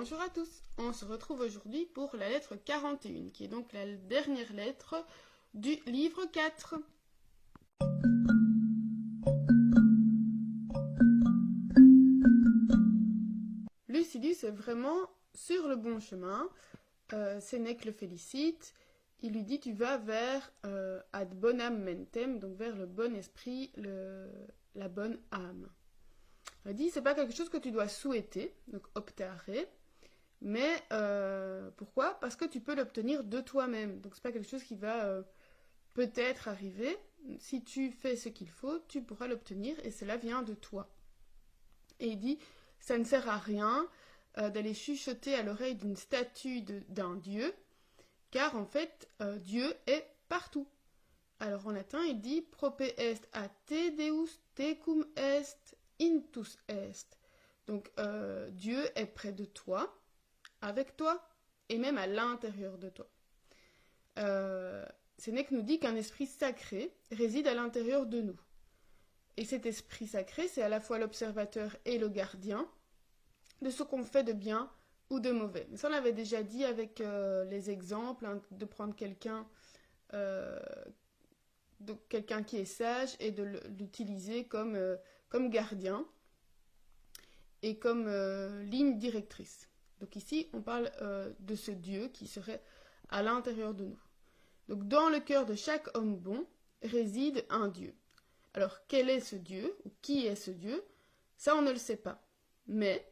Bonjour à tous, on se retrouve aujourd'hui pour la lettre 41, qui est donc la dernière lettre du livre 4. Lucilius est vraiment sur le bon chemin, Sénèque le félicite, il lui dit tu vas vers ad bonam mentem, donc vers le bon esprit, la bonne âme. Il dit c'est pas quelque chose que tu dois souhaiter, donc optare, mais pourquoi? Parce que tu peux l'obtenir de toi-même. Donc c'est pas quelque chose qui va peut-être arriver. Si tu fais ce qu'il faut, tu pourras l'obtenir et cela vient de toi. Et il dit ça ne sert à rien d'aller chuchoter à l'oreille d'une statue d'un dieu, car en fait Dieu est partout. Alors en latin il dit prope est a te deus tecum est intus est. Donc Dieu est près de toi, avec toi et même à l'intérieur de toi. Sénèque nous dit qu'un esprit sacré réside à l'intérieur de nous. Et cet esprit sacré, c'est à la fois l'observateur et le gardien de ce qu'on fait de bien ou de mauvais. Mais ça, on l'avait déjà dit avec les exemples, hein, de prendre quelqu'un qui est sage et de l'utiliser comme gardien et comme ligne directrice. Donc ici, on parle de ce Dieu qui serait à l'intérieur de nous. Donc dans le cœur de chaque homme bon réside un Dieu. Alors quel est ce Dieu ou qui est ce Dieu? Ça, on ne le sait pas. Mais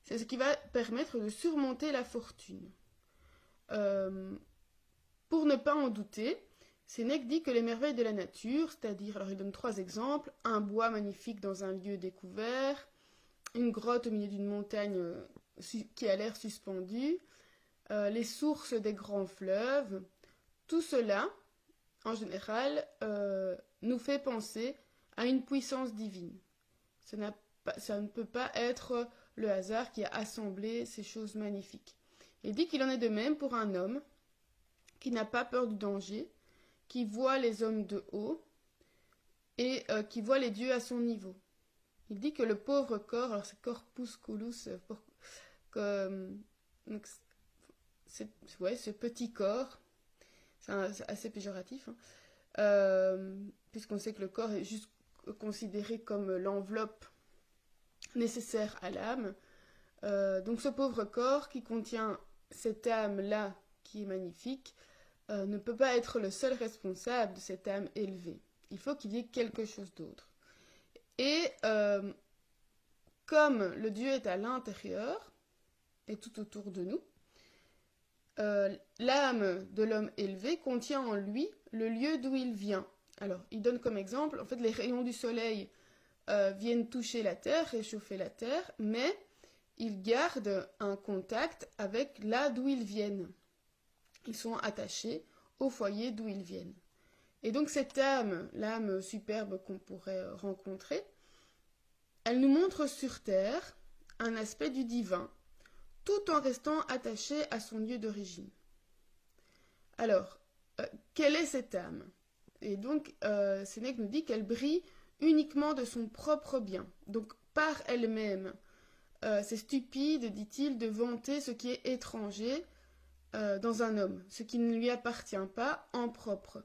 c'est ce qui va permettre de surmonter la fortune. Pour ne pas en douter, Sénèque dit que les merveilles de la nature, c'est-à-dire, alors il donne 3 exemples, un bois magnifique dans un lieu découvert, une grotte au milieu d'une montagne qui a l'air suspendue, les sources des grands fleuves, tout cela, en général, nous fait penser à une puissance divine. Ça ne peut pas être le hasard qui a assemblé ces choses magnifiques. Il dit qu'il en est de même pour un homme qui n'a pas peur du danger, qui voit les hommes de haut et qui voit les dieux à son niveau. Il dit que le pauvre corps, alors c'est corpusculus, ce petit corps, c'est assez péjoratif, hein, puisqu'on sait que le corps est juste considéré comme l'enveloppe nécessaire à l'âme. Donc ce pauvre corps qui contient cette âme-là qui est magnifique ne peut pas être le seul responsable de cette âme élevée. Il faut qu'il y ait quelque chose d'autre. Et comme le Dieu est à l'intérieur et tout autour de nous, l'âme de l'homme élevé contient en lui le lieu d'où il vient. Alors, il donne comme exemple, en fait, les rayons du soleil viennent toucher la terre, réchauffer la terre, mais ils gardent un contact avec là d'où ils viennent. Ils sont attachés au foyer d'où ils viennent. Et donc cette âme, l'âme superbe qu'on pourrait rencontrer, elle nous montre sur terre un aspect du divin, tout en restant attaché à son lieu d'origine. Alors, quelle est cette âme? Et donc, Sénèque nous dit qu'elle brille uniquement de son propre bien, donc par elle-même. C'est stupide, dit-il, de vanter ce qui est étranger dans un homme, ce qui ne lui appartient pas en propre.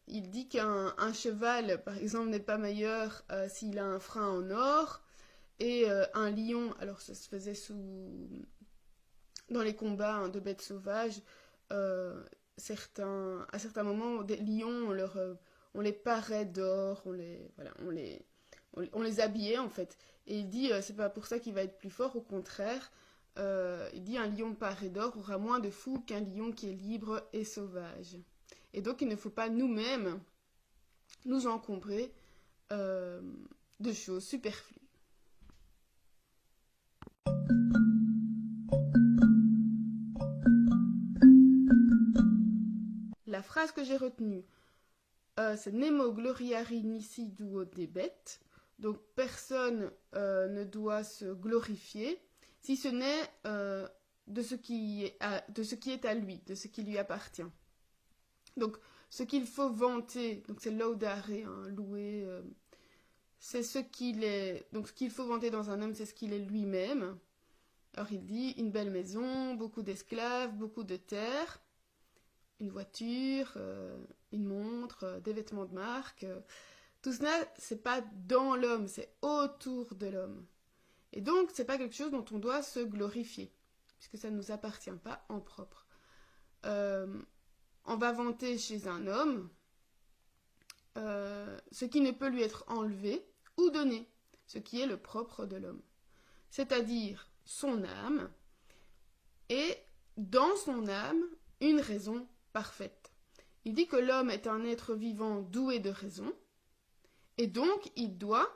Il dit qu'un cheval, par exemple, n'est pas meilleur s'il a un frein en or, et un lion, alors ça se faisait dans les combats, hein, de bêtes sauvages, à certains moments, des lions, on les parait d'or, on les habillait en fait. Et il dit, c'est pas pour ça qu'il va être plus fort, au contraire, il dit un lion paré d'or aura moins de fou qu'un lion qui est libre et sauvage. Et donc il ne faut pas nous-mêmes nous encombrer de choses superflues. La phrase que j'ai retenue, c'est Nemo gloriari nisi duo debet. Donc personne ne doit se glorifier, si ce n'est de ce qui est à lui, de ce qui lui appartient. Donc ce qu'il faut vanter, donc c'est laudare, hein, louer, c'est ce qu'il est. Donc ce qu'il faut vanter dans un homme, c'est ce qu'il est lui-même. Alors il dit une belle maison, beaucoup d'esclaves, beaucoup de terres, une voiture, une montre, des vêtements de marque. Tout cela, c'est pas dans l'homme, c'est autour de l'homme. Et donc, c'est pas quelque chose dont on doit se glorifier, puisque ça ne nous appartient pas en propre. On va vanter chez un homme ce qui ne peut lui être enlevé ou donné, ce qui est le propre de l'homme. C'est-à-dire son âme, et dans son âme, une raison parfaite. Il dit que l'homme est un être vivant doué de raison, et donc il doit,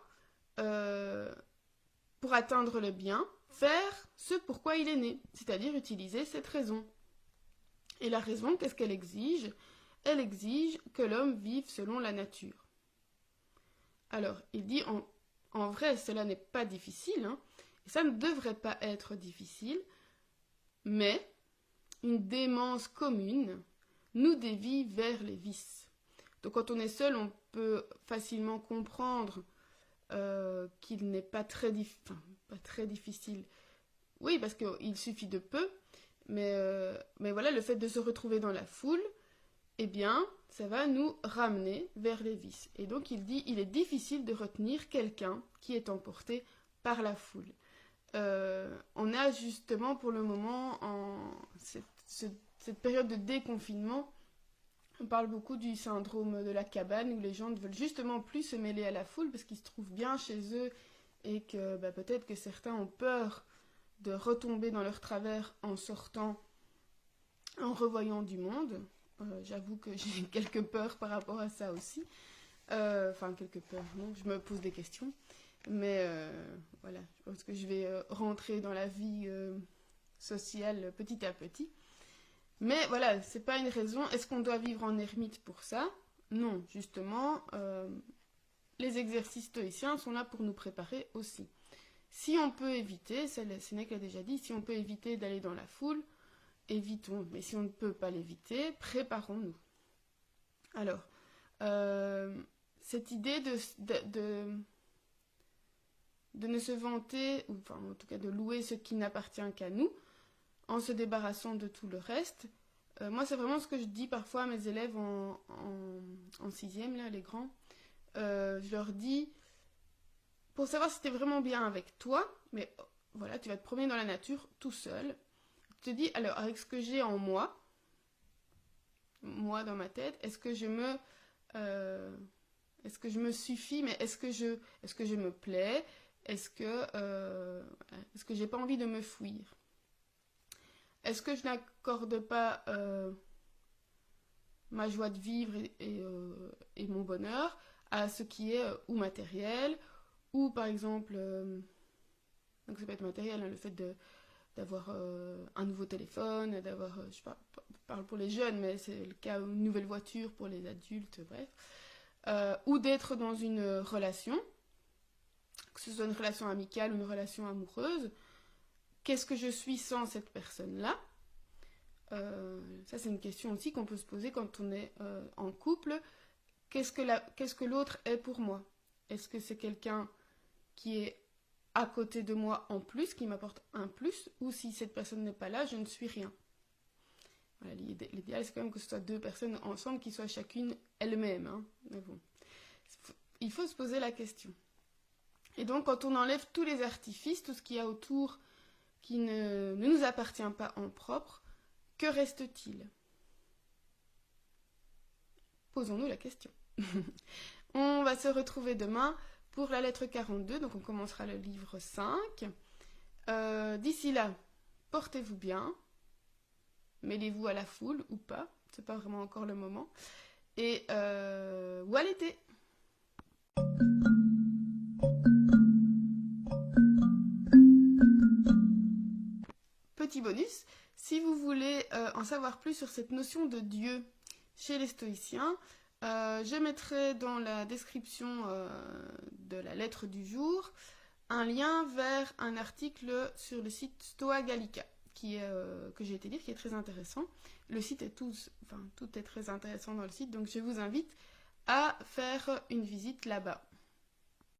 pour atteindre le bien, faire ce pourquoi il est né, c'est-à-dire utiliser cette raison. Et la raison, qu'est-ce qu'elle exige? Elle exige que l'homme vive selon la nature. Alors, il dit, en vrai, cela n'est pas difficile, hein, et ça ne devrait pas être difficile, mais une démence commune nous dévie vers les vices. Donc quand on est seul, on peut facilement comprendre qu'il n'est pas très difficile. Oui, parce qu'il suffit de peu, mais voilà, le fait de se retrouver dans la foule, eh bien, ça va nous ramener vers les vices. Et donc il dit, il est difficile de retenir quelqu'un qui est emporté par la foule. On a justement pour le moment, cette période de déconfinement, on parle beaucoup du syndrome de la cabane, où les gens ne veulent justement plus se mêler à la foule parce qu'ils se trouvent bien chez eux et que peut-être que certains ont peur de retomber dans leur travers en sortant, en revoyant du monde. J'avoue que j'ai quelques peurs par rapport à ça aussi. Quelques peurs, non, je me pose des questions. Mais voilà, je pense que je vais rentrer dans la vie sociale petit à petit. Mais voilà, c'est pas une raison. Est-ce qu'on doit vivre en ermite pour ça? Non, justement, les exercices stoïciens sont là pour nous préparer aussi. Si on peut éviter, Sénèque l'a déjà dit, si on peut éviter d'aller dans la foule, évitons. Mais si on ne peut pas l'éviter, préparons-nous. Alors, cette idée de ne se vanter, ou enfin en tout cas de louer ce qui n'appartient qu'à nous, en se débarrassant de tout le reste. Moi, c'est vraiment ce que je dis parfois à mes élèves en 6e, là, les grands. Je leur dis, pour savoir si t'es vraiment bien avec toi, mais voilà, tu vas te promener dans la nature tout seul. Tu te dis, alors, avec ce que j'ai en moi dans ma tête, est-ce que je me suffis, mais est-ce que je me plais? Est-ce que j'ai pas envie de me fuir? Est-ce que je n'accorde pas ma joie de vivre et mon bonheur à ce qui est ou matériel, ou par exemple, donc ça peut être matériel, hein, le fait d'avoir un nouveau téléphone, d'avoir, je sais pas, je parle pour les jeunes, mais c'est le cas, une nouvelle voiture pour les adultes, bref, ou d'être dans une relation, que ce soit une relation amicale ou une relation amoureuse. Qu'est-ce que je suis sans cette personne-là? Ça, c'est une question aussi qu'on peut se poser quand on est en couple. Qu'est-ce que l'autre est pour moi? Est-ce que c'est quelqu'un qui est à côté de moi en plus, qui m'apporte un plus? Ou si cette personne n'est pas là, je ne suis rien? Voilà, l'idéal, c'est quand même que ce soit deux personnes ensemble qui soient chacune elle-même. Hein. Mais bon, il faut se poser la question. Et donc, quand on enlève tous les artifices, tout ce qu'il y a autour qui ne nous appartient pas en propre, que reste-t-il? Posons-nous la question. On va se retrouver demain pour la lettre 42, donc on commencera le livre 5. D'ici là, portez-vous bien, mêlez-vous à la foule ou pas, c'est pas vraiment encore le moment, et ou à l'été. Petit bonus, si vous voulez en savoir plus sur cette notion de Dieu chez les stoïciens, je mettrai dans la description de la lettre du jour un lien vers un article sur le site Stoa Gallica que j'ai été lire, qui est très intéressant. Le site est tout est très intéressant dans le site, donc je vous invite à faire une visite là-bas.